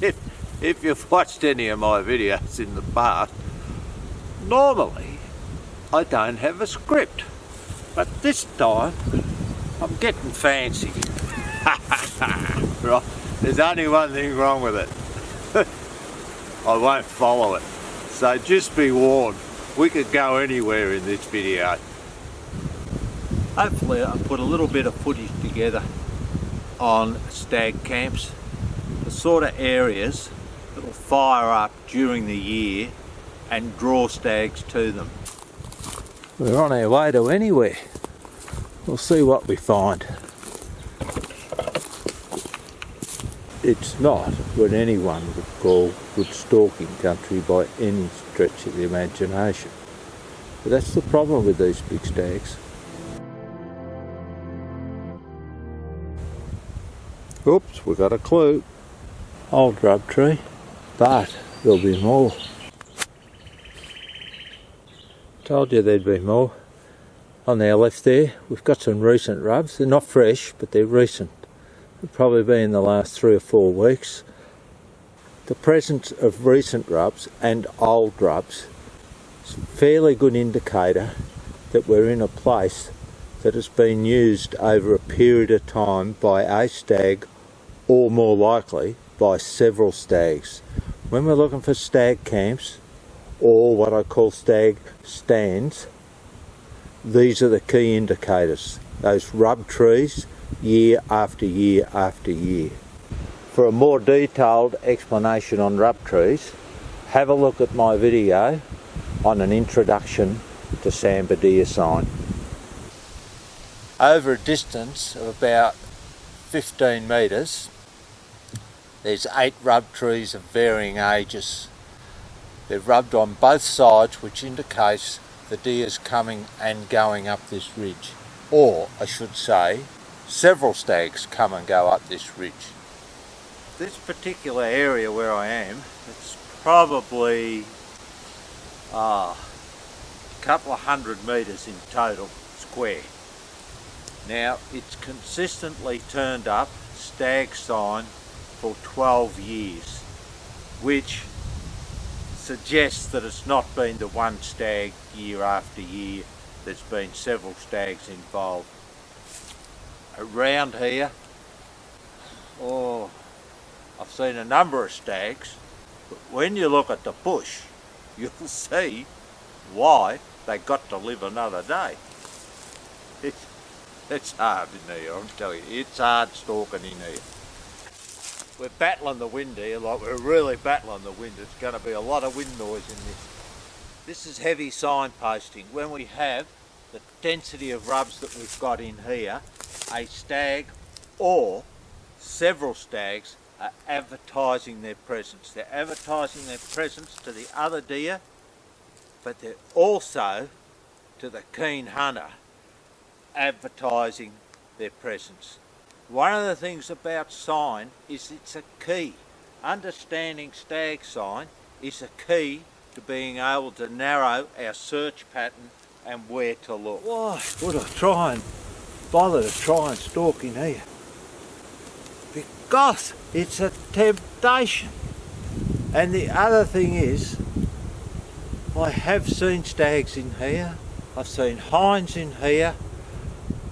if you've watched any of my videos in the past, normally I don't have a script, but this time I'm getting fancy. Right, there's only one thing wrong with it. I won't follow it, so just be warned, we could go anywhere in this video. Hopefully I put a little bit of footage together on stag camps, the sort of areas that will fire up during the year and draw stags to them. We're on our way to anywhere. We'll see what we find. It's not what anyone would call good stalking country by any stretch of the imagination. But that's the problem with these big stags. Oops, we got a clue. Old rub tree, but there'll be more. Told you there'd be more. On our left there, we've got some recent rubs. They're not fresh, but they're recent. They've probably been in the last 3 or 4 weeks. The presence of recent rubs and old rubs is a fairly good indicator that we're in a place that has been used over a period of time by a stag, or more likely by several stags. When we're looking for stag camps, or what I call stag stands, these are the key indicators. Those rub trees, year after year after year. For a more detailed explanation on rub trees, have a look at my video on an introduction to Sambar deer sign. Over a distance of about 15 metres, there's 8 rub trees of varying ages. They're rubbed on both sides, which indicates the deer's coming and going up this ridge. Or, I should say, several stags come and go up this ridge. This particular area where I am, it's probably a couple of 100 metres in total, square. Now, it's consistently turned up stag sign for 12 years, which suggests that it's not been the one stag year after year. There's been several stags involved. Around here, I've seen a number of stags, but when you look at the bush, you'll see why they got to live another day. It's hard in here, I'm telling you, it's hard stalking in here. We're battling the wind here, like we're really battling the wind. It's going to be a lot of wind noise in this. This is heavy signposting. When we have the density of rubs that we've got in here, a stag or several stags are advertising their presence. They're advertising their presence to the other deer, but they're also, to the keen hunter, advertising their presence. One of the things about sign is it's a key. Understanding stag sign is a key to being able to narrow our search pattern and where to look. Why would I bother to try and stalk in here? Because it's a temptation. And the other thing is, I have seen stags in here, I've seen hinds in here.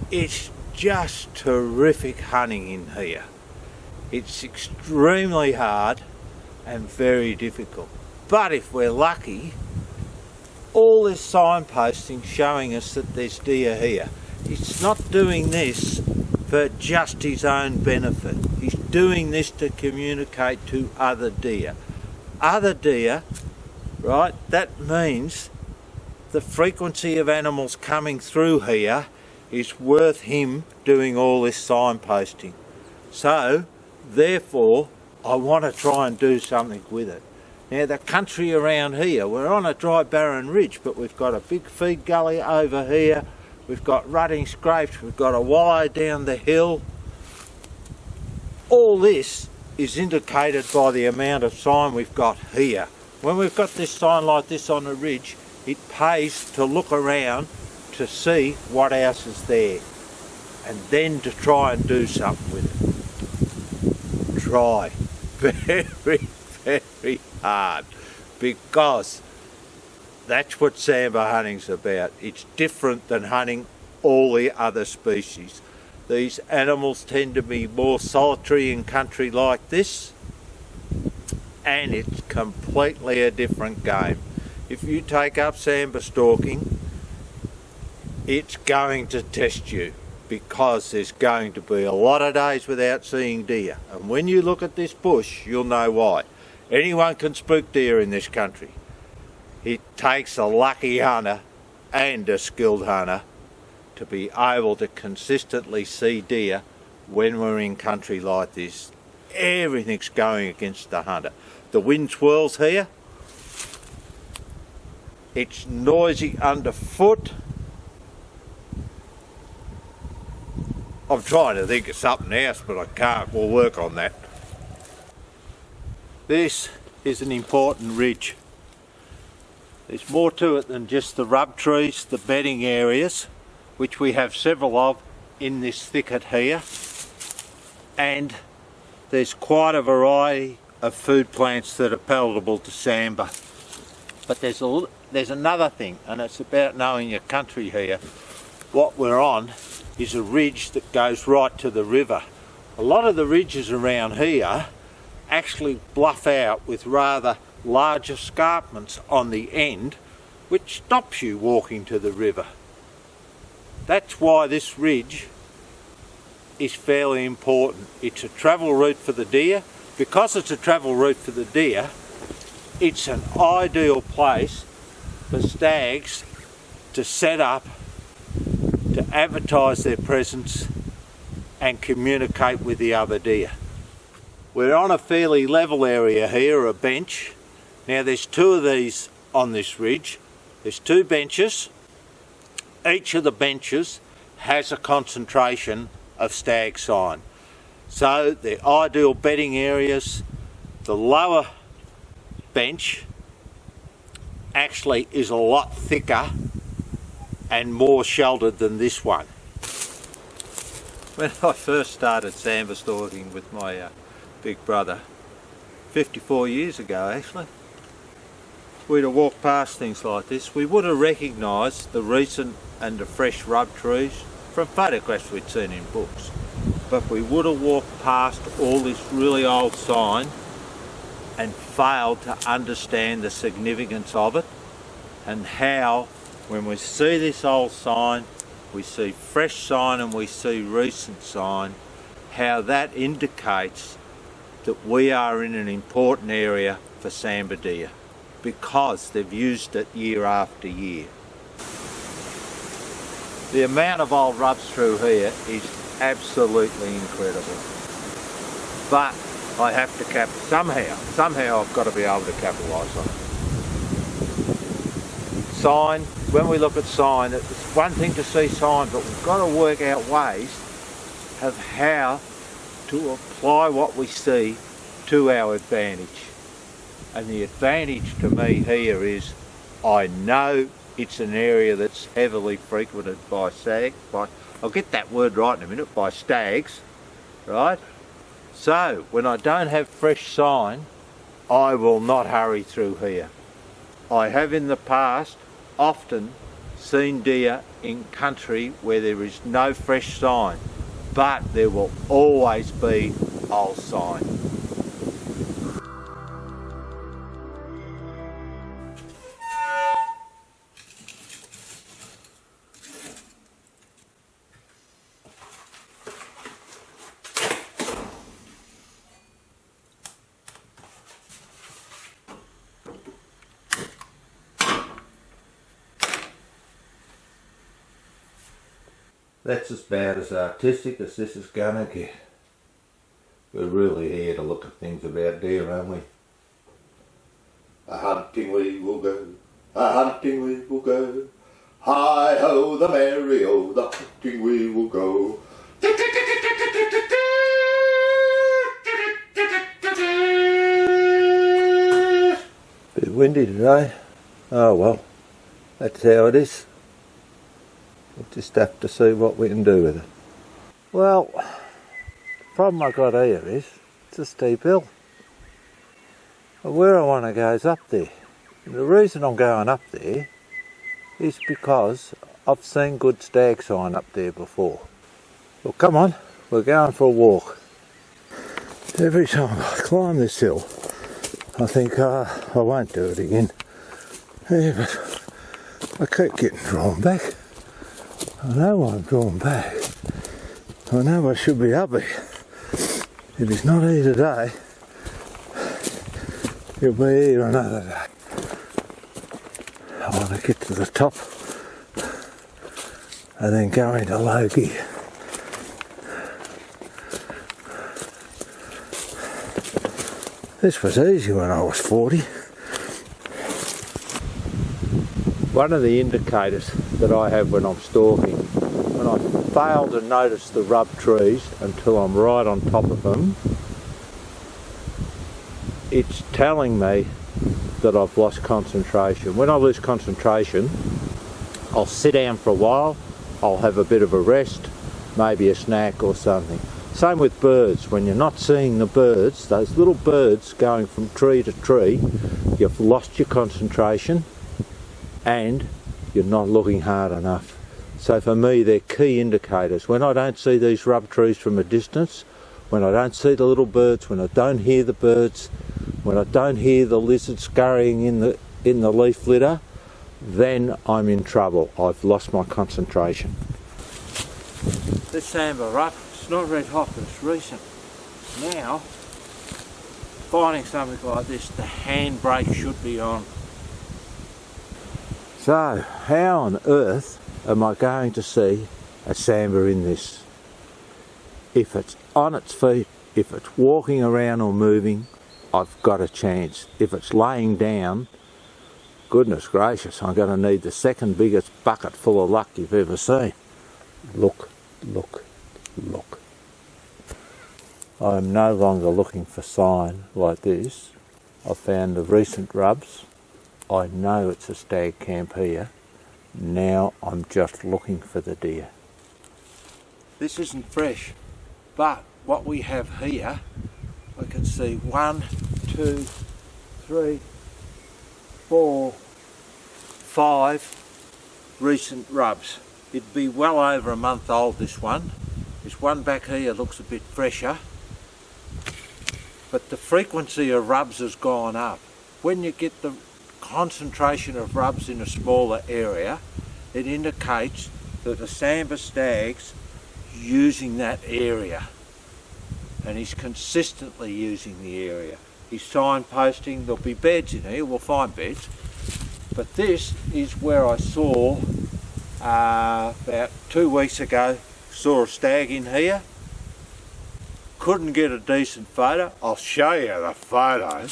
It's just terrific hunting in here. It's extremely hard and very difficult. But if we're lucky, all this signposting showing us that there's deer here. He's not doing this for just his own benefit. He's doing this to communicate to other deer. Other deer, right, that means the frequency of animals coming through here is worth him doing all this signposting. So, therefore, I want to try and do something with it. Now, the country around here, we're on a dry barren ridge, but we've got a big feed gully over here, we've got rutting scrapes, we've got a wallow down the hill. All this is indicated by the amount of sign we've got here. When we've got this sign like this on a ridge, it pays to look around to see what else is there, and then to try and do something with it. Try. very, very hard, because that's what sambar hunting's about. It's different than hunting all the other species. These animals tend to be more solitary in country like this, and it's completely a different game. If you take up sambar stalking, it's going to test you, because there's going to be a lot of days without seeing deer. And when you look at this bush, you'll know why. Anyone can spook deer in this country. It takes a lucky hunter and a skilled hunter to be able to consistently see deer when we're in country like this. Everything's going against the hunter. The wind swirls here. It's noisy underfoot. I'm trying to think of something else, but I can't. We'll work on that. This is an important ridge. There's more to it than just the rub trees, the bedding areas, which we have several of in this thicket here. And there's quite a variety of food plants that are palatable to sambar. But there's another thing, and it's about knowing your country here. What we're on is a ridge that goes right to the river. A lot of the ridges around here actually bluff out with rather large escarpments on the end, which stops you walking to the river. That's why this ridge is fairly important. It's a travel route for the deer. Because it's a travel route for the deer, it's an ideal place for stags to set up, to advertise their presence and communicate with the other deer. We're on a fairly level area here, a bench. Now there's two of these on this ridge. There's two benches. Each of the benches has a concentration of stag sign. So they're ideal bedding areas. The lower bench actually is a lot thicker and more sheltered than this one. When I first started sambar stalking with my big brother, 54 years ago actually, we'd have walked past things like this. We would have recognised the recent and the fresh rub trees from photographs we'd seen in books, but we would have walked past all this really old sign and failed to understand the significance of it, and how when we see this old sign, we see fresh sign and we see recent sign, how that indicates that we are in an important area for sambar deer, because they've used it year after year. The amount of old rubs through here is absolutely incredible. But I have to somehow I've got to be able to capitalise on it. Sign, when we look at sign, it's one thing to see sign, but we've got to work out ways of how to apply what we see to our advantage. And the advantage to me here is I know it's an area that's heavily frequented by I'll get that word right in a minute, by stags, right? So when I don't have fresh sign, I will not hurry through here. I have in the past often seen deer in country where there is no fresh sign, but there will always be old sign. That's about as artistic as this is gonna get. We're really here to look at things about deer, aren't we? A hunting we will go, a hunting we will go. Hi ho the merry o, the hunting we will go. Bit windy today. Oh well, that's how it is. We'll just have to see what we can do with it. Well, the problem I got here is it's a steep hill. where I want to go is up there. And the reason I'm going up there is because I've seen good stag sign up there before. Well, come on, we're going for a walk. Every time I climb this hill, I think, I won't do it again. Yeah, but I keep getting drawn back. I know I'm drawn back. I know I should be up here. If he's not here today, he'll be here another day. I want to get to the top and then go into low gear. This was easy when I was 40. One of the indicators that I have when I'm stalking, when I fail to notice the rub trees until I'm right on top of them, it's telling me that I've lost concentration. When I lose concentration, I'll sit down for a while, I'll have a bit of a rest, maybe a snack or something. Same with birds. When you're not seeing the birds, those little birds going from tree to tree, you've lost your concentration and you're not looking hard enough. So for me, they're key indicators. When I don't see these rub trees from a distance, when I don't see the little birds, when I don't hear the birds, when I don't hear the lizards scurrying in the leaf litter, then I'm in trouble. I've lost my concentration. This sambar rub, it's not red hot, but it's recent. Now, finding something like this, the handbrake should be on. So, how on earth am I going to see a sambar in this? If it's on its feet, if it's walking around or moving, I've got a chance. If it's laying down, goodness gracious, I'm going to need the second biggest bucket full of luck you've ever seen. Look, look, look. I'm no longer looking for sign like this. I've found the recent rubs. I know it's a stag camp here. Now I'm just looking for the deer. This isn't fresh, but what we have here, I can see 1, 2, 3, 4, 5 recent rubs. It'd be well over a month old, this one. This one back here looks a bit fresher, but the frequency of rubs has gone up. When you get the concentration of rubs in a smaller area, it indicates that the sambar stag's using that area, and he's consistently using the area. He's signposting. There'll be beds in here, we'll find beds, but this is where I saw about 2 weeks ago, saw a stag in here. Couldn't get a decent photo. I'll show you the photo.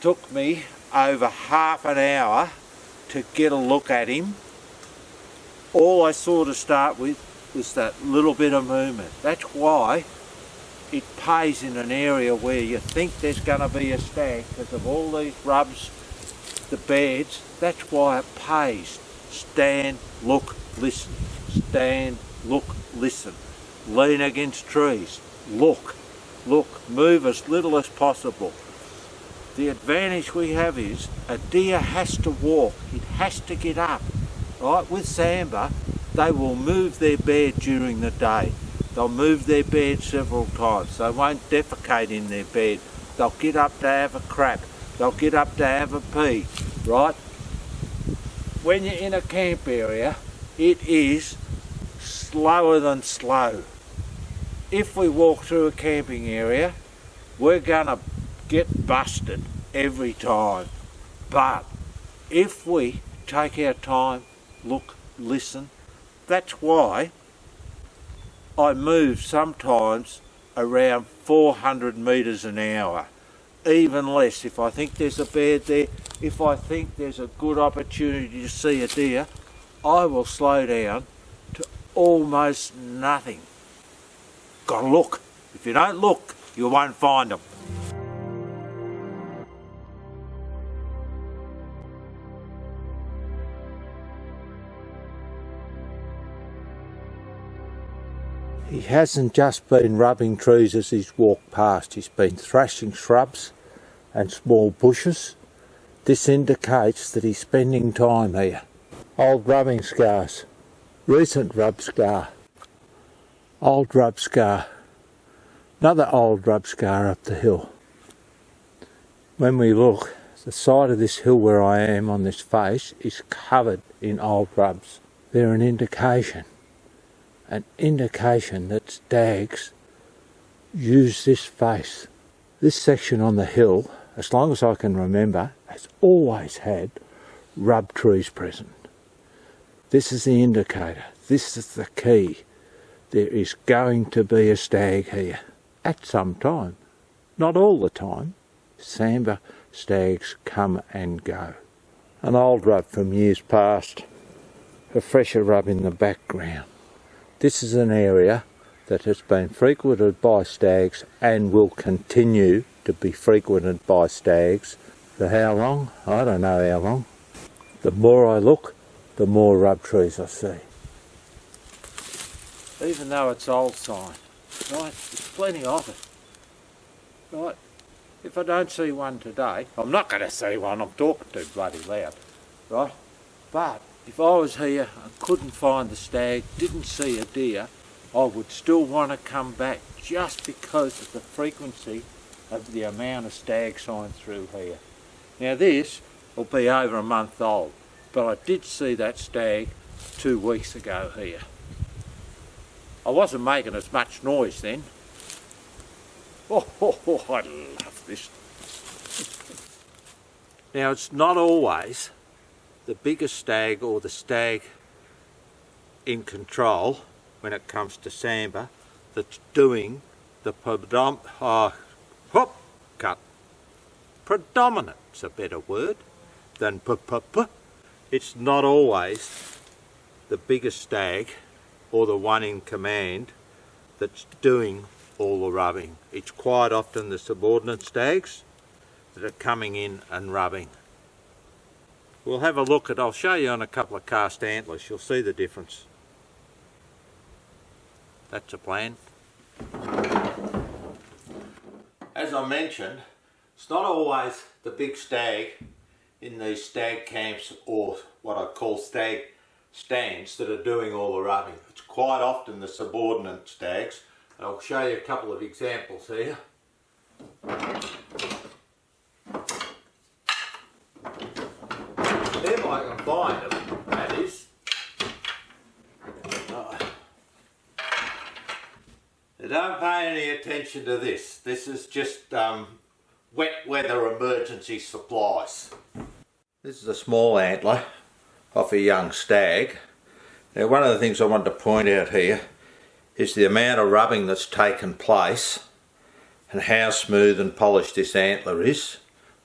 Took me over half an hour to get a look at him. All I saw to start with was that little bit of movement. That's why it pays in an area where you think there's going to be a stag because of all these rubs, the beds. That's why it pays. Stand, look, listen. Stand, look, listen. Lean against trees. Look, look. Move as little as possible. The advantage we have is a deer has to walk. It has to get up. Right? With sambar, they will move their bed during the day. They'll move their bed several times. They won't defecate in their bed. They'll get up to have a crap. They'll get up to have a pee. Right? When you're in a camp area, it is slower than slow. If we walk through a camping area, we're gonna get busted every time. But if we take our time, look, listen, that's why I move sometimes around 400 metres an hour, even less. If I think there's a bed there, if I think there's a good opportunity to see a deer, I will slow down to almost nothing. Gotta look. If you don't look, you won't find them. He hasn't just been rubbing trees as he's walked past, he's been thrashing shrubs and small bushes. This indicates that he's spending time here. Old rubbing scars, recent rub scar, old rub scar, another old rub scar up the hill. When we look, the side of this hill where I am on this face is covered in old rubs. They're an indication that stags use this face. This section on the hill, as long as I can remember, has always had rub trees present. This is the indicator. This is the key. There is going to be a stag here at some time. Not all the time. Sambar stags come and go. An old rub from years past. A fresher rub in the background. This is an area that has been frequented by stags and will continue to be frequented by stags. For how long? I don't know how long. The more I look, the more rub trees I see. Even though it's old sign, right, there's plenty of it, right. If I don't see one today, I'm not going to see one, I'm talking too bloody loud, right, but if I was here and couldn't find the stag, didn't see a deer, I would still want to come back just because of the frequency of the amount of stag sign through here. Now this will be over a month old, but I did see that stag 2 weeks ago here. I wasn't making as much noise then. Oh, I love this. Now it's not always the biggest stag or the stag in control when it comes to Sambar that's doing the predominant's a better word than It's not always the biggest stag or the one in command that's doing all the rubbing. It's quite often the subordinate stags that are coming in and rubbing. We'll have a look at, I'll show you on a couple of cast antlers, you'll see the difference. That's a plan. As I mentioned, it's not always the big stag in these stag camps or what I call stag stands that are doing all the rubbing. It's quite often the subordinate stags, and I'll show you a couple of examples here. If I can find them, that is. Don't pay any attention to this. This is just wet weather emergency supplies. This is a small antler off a young stag. Now one of the things I want to point out here is the amount of rubbing that's taken place and how smooth and polished this antler is.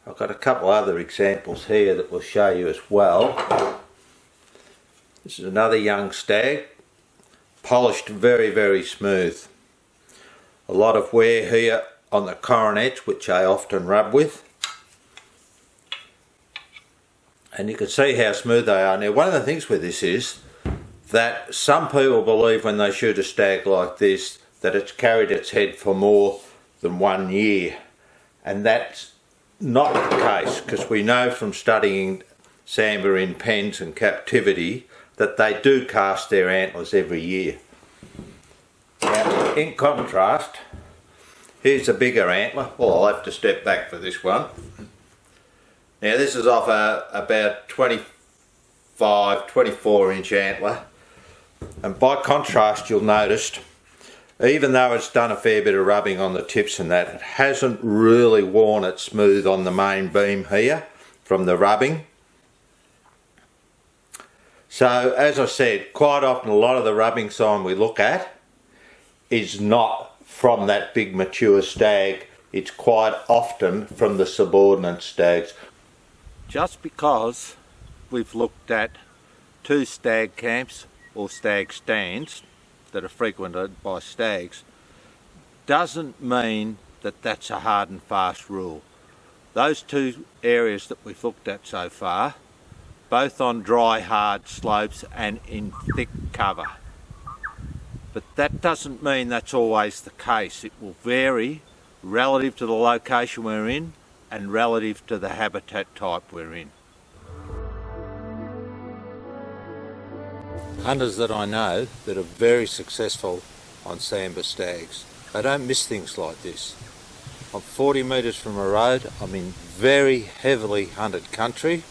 I've got a couple other examples here that will show you as well. This is another young stag, polished very, very smooth. A lot of wear here on the coronets, which I often rub with. And you can see how smooth they are. Now one of the things with this is that some people believe when they shoot a stag like this that it's carried its head for more than 1 year. And that's not the case, because we know from studying Sambar in pens and captivity that they do cast their antlers every year. Now, in contrast, here's a bigger antler. Well, I'll have to step back for this one. Now this is off about 25, 24 inch antler, and by contrast you'll notice, even though it's done a fair bit of rubbing on the tips and that, it hasn't really worn it smooth on the main beam here from the rubbing. So as I said, quite often a lot of the rubbing sign we look at is not from that big mature stag. It's quite often from the subordinate stags. Just because we've looked at 2 stag camps or stag stands that are frequented by stags doesn't mean that that's a hard and fast rule. Those 2 areas that we've looked at so far, both on dry hard slopes and in thick cover. But that doesn't mean that's always the case. It will vary relative to the location we're in and relative to the habitat type we're in. Hunters that I know that are very successful on sambar stags, they don't miss things like this. I'm 40 metres from a road, I'm in very heavily hunted country,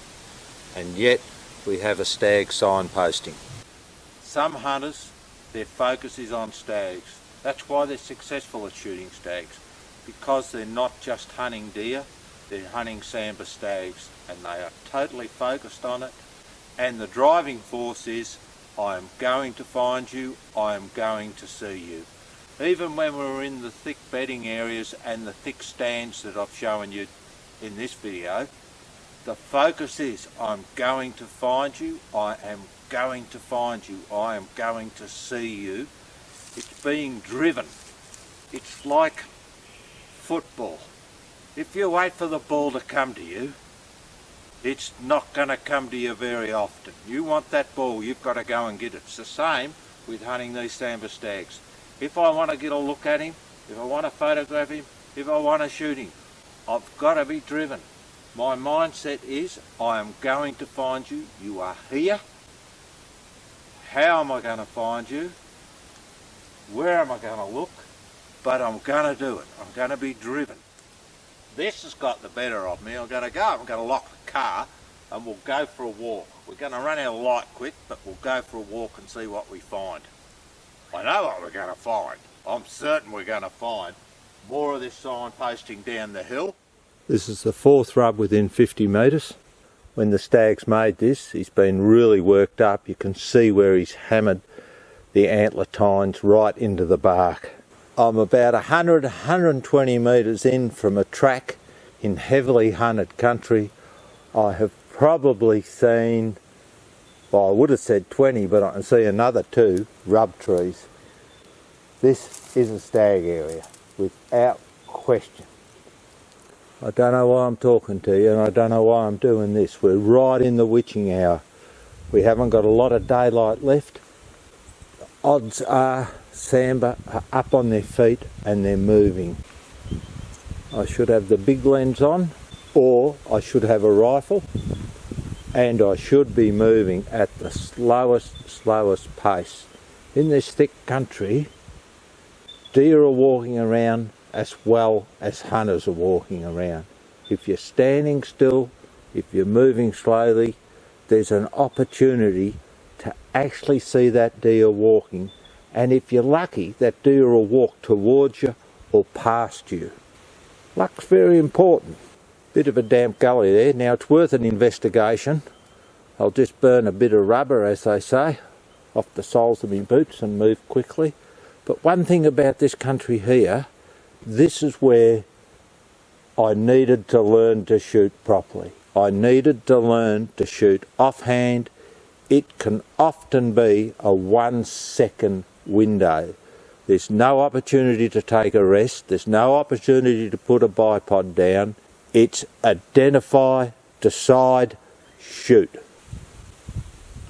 and yet we have a stag signposting. Some hunters, their focus is on stags. That's why they're successful at shooting stags, because they're not just hunting deer, they're hunting sambar stags, and they are totally focused on it. And the driving force is, I am going to find you, I am going to see you. Even when we're in the thick bedding areas and the thick stands that I've shown you in this video, the focus is, I'm going to find you, I am going to find you, I am going to see you. It's being driven. It's like football. If you wait for the ball to come to you, it's not going to come to you very often. You want that ball, you've got to go and get it. It's the same with hunting these sambar stags. If I want to get a look at him, if I want to photograph him, if I want to shoot him, I've got to be driven. My mindset is, I am going to find you, you are here. How am I going to find you? Where am I going to look? But I'm going to do it. I'm going to be driven. This has got the better of me. I'm going to lock the car and we'll go for a walk. We're going to run our light quick, but we'll go for a walk and see what we find. I know what we're going to find. I'm certain we're going to find more of this signposting down the hill. This is the fourth rub within 50 metres. When the stag's made this, he's been really worked up. You can see where he's hammered the antler tines right into the bark. I'm about 100-120 metres in from a track in heavily hunted country. I have probably seen, well, I would have said 20, but I can see another 2 rub trees. This is a stag area, without question. I don't know why I'm talking to you, and I don't know why I'm doing this. We're right in the witching hour. We haven't got a lot of daylight left. Odds are sambar are up on their feet and they're moving. I should have the big lens on, or I should have a rifle, and I should be moving at the slowest pace. In this thick country, deer are walking around as well as hunters are walking around. If you're standing still, if you're moving slowly, there's an opportunity to actually see that deer walking, and if you're lucky, that deer will walk towards you or past you. Luck's very important. Bit of a damp gully there. Now it's worth an investigation. I'll just burn a bit of rubber, as they say, off the soles of my boots and move quickly. But one thing about this country here, this is where I needed to learn to shoot properly. I needed to learn to shoot offhand. It can often be a 1 second window. There's no opportunity to take a rest. There's no opportunity to put a bipod down. It's identify, decide, shoot.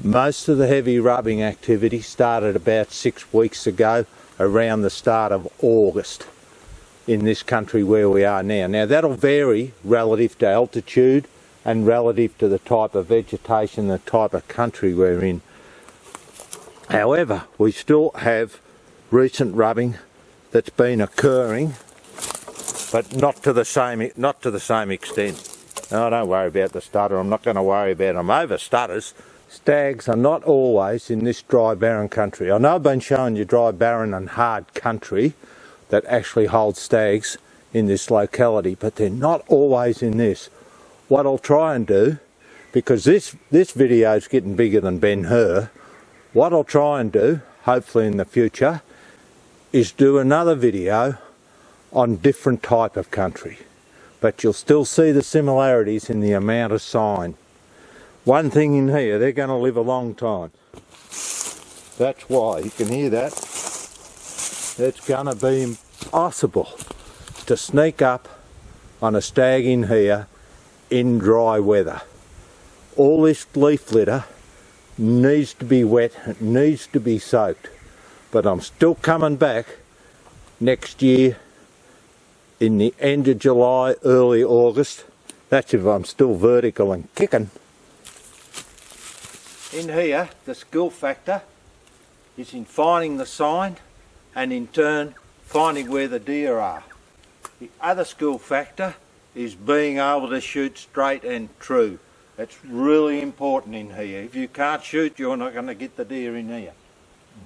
Most of the heavy rubbing activity started about 6 weeks ago, around the start of August, in this country where we are now. Now that'll vary relative to altitude and relative to the type of vegetation, the type of country we're in. However, we still have recent rubbing that's been occurring, but not to the same extent. No, don't worry about the stutter. I'm not going to worry about them over stutters. Stags are not always in this dry, barren country. I know I've been showing you dry, barren and hard country that actually holds stags in this locality, but they're not always in this. What I'll try and do, because this video is getting bigger than Ben-Hur, what I'll try and do, hopefully in the future, is do another video on different type of country. But you'll still see the similarities in the amount of sign. One thing in here, they're going to live a long time. That's why, you can hear that. It's going to be impossible to sneak up on a stag in here in dry weather. All this leaf litter needs to be wet, it needs to be soaked. but I'm still coming back next year in the end of July, early August. That's if I'm still vertical and kicking. In here, the skill factor is in finding the sign and in turn finding where the deer are. The other skill factor is being able to shoot straight and true. It's really important in here. If you can't shoot, you're not going to get the deer in here.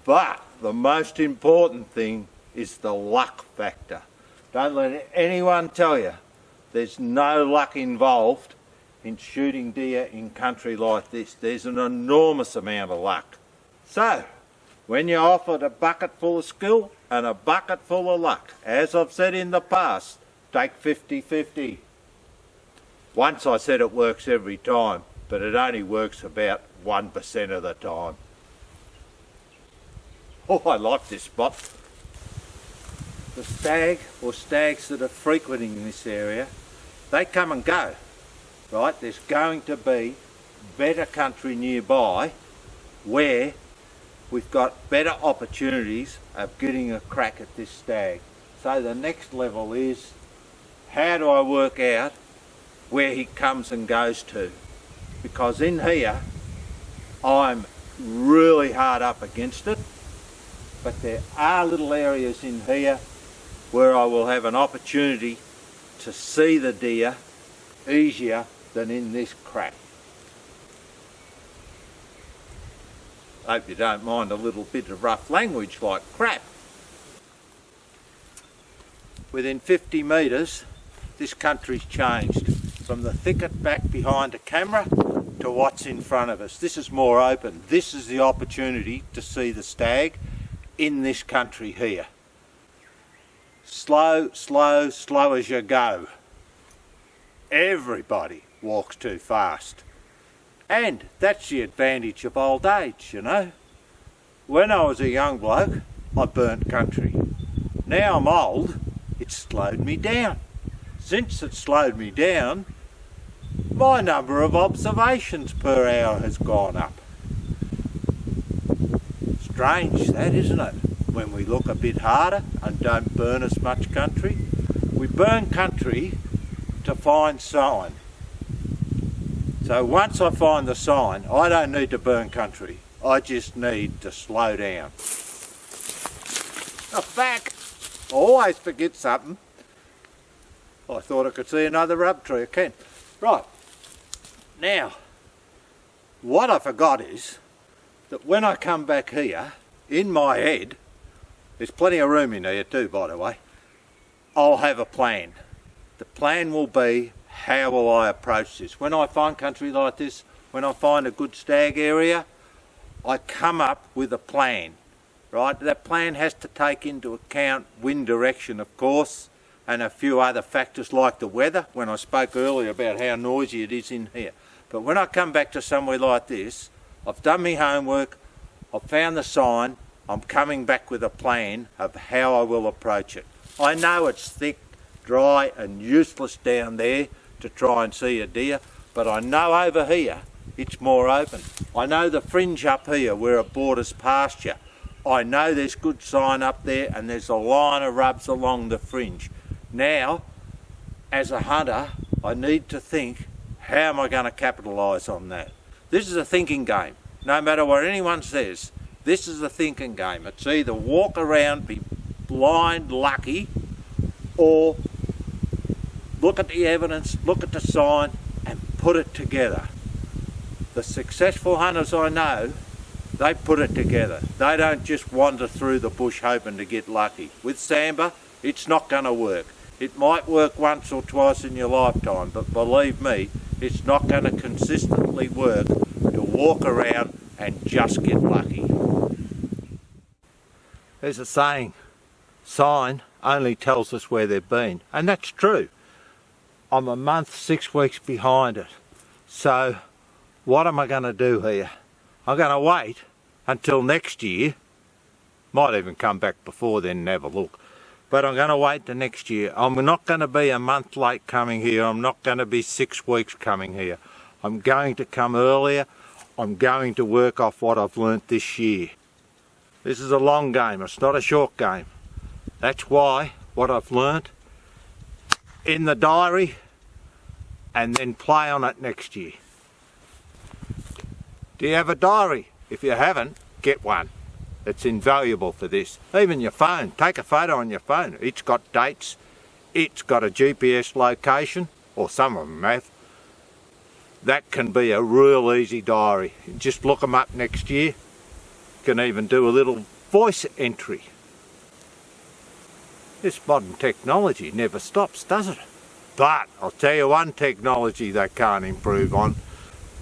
But the most important thing is the luck factor. Don't let anyone tell you there's no luck involved in shooting deer in country like this. There's an enormous amount of luck. So, when you're offered a bucket full of skill and a bucket full of luck, as I've said in the past, take 50-50. Once I said it works every time, but it only works about 1% of the time. Oh, I like this spot. The stag or stags that are frequenting this area, they come and go, right? There's going to be better country nearby where we've got better opportunities of getting a crack at this stag. So the next level is, how do I work out where he comes and goes to? Because in here, I'm really hard up against it, but there are little areas in here where I will have an opportunity to see the deer easier than in this crack. I hope you don't mind a little bit of rough language like crap. Within 50 metres, this country's changed from the thicket back behind the camera to what's in front of us. This is more open. This is the opportunity to see the stag in this country here. Slow, slow, slow as you go. Everybody walks too fast. And that's the advantage of old age, you know. When I was a young bloke, I burnt country. Now I'm old, it's slowed me down. Since it slowed me down, my number of observations per hour has gone up. Strange that, isn't it? When we look a bit harder and don't burn as much country. We burn country to find sign. So once I find the sign, I don't need to burn country. I just need to slow down. I'm back. I always forget something. I thought I could see another rub tree. I can. Right. Now, what I forgot is that when I come back here, in my head, there's plenty of room in here too, by the way, I'll have a plan. The plan will be, how will I approach this? When I find country like this, when I find a good stag area, I come up with a plan, right? That plan has to take into account wind direction, of course, and a few other factors like the weather, when I spoke earlier about how noisy it is in here. But when I come back to somewhere like this, I've done my homework, I've found the sign, I'm coming back with a plan of how I will approach it. I know it's thick, dry and useless down there to try and see a deer, but I know over here it's more open. I know the fringe up here where it borders pasture. I know there's good sign up there and there's a line of rubs along the fringe. Now, as a hunter, I need to think, how am I going to capitalise on that? This is a thinking game. No matter what anyone says, this is a thinking game. It's either walk around, be blind, lucky, or look at the evidence, look at the sign, and put it together. The successful hunters I know, they put it together. They don't just wander through the bush hoping to get lucky. With Sambar, it's not going to work. It might work once or twice in your lifetime, but believe me, it's not going to consistently work to walk around and just get lucky. There's a saying, sign only tells us where they've been, and that's true. I'm a month, 6 weeks behind it. So what am I going to do here? I'm going to wait until next year. Might even come back before then and have a look. But I'm going to wait till next year. I'm not going to be a month late coming here. I'm not going to be 6 weeks coming here. I'm going to come earlier. I'm going to work off what I've learnt this year. This is a long game, it's not a short game. That's why what I've learnt in the diary, and then play on it next year. Do you have a diary? If you haven't, get one. It's invaluable for this. Even your phone, take a photo on your phone. It's got dates, it's got a GPS location, or some of them have. That can be a real easy diary. Just look them up next year. You can even do a little voice entry. This modern technology never stops, does it? But I'll tell you one technology they can't improve on.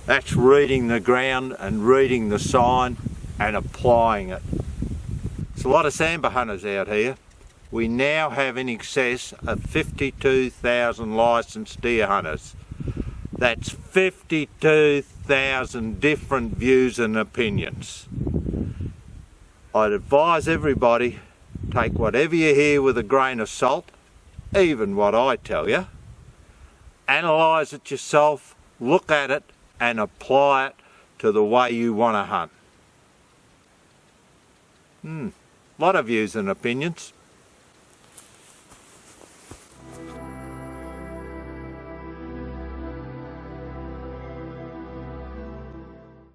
That's reading the ground and reading the sign and applying it. There's a lot of sambar hunters out here. We now have in excess of 52,000 licensed deer hunters. That's 52,000 different views and opinions. I'd advise everybody, take whatever you hear with a grain of salt, even what I tell you. Analyse it yourself, look at it and apply it to the way you want to hunt. A lot of views and opinions.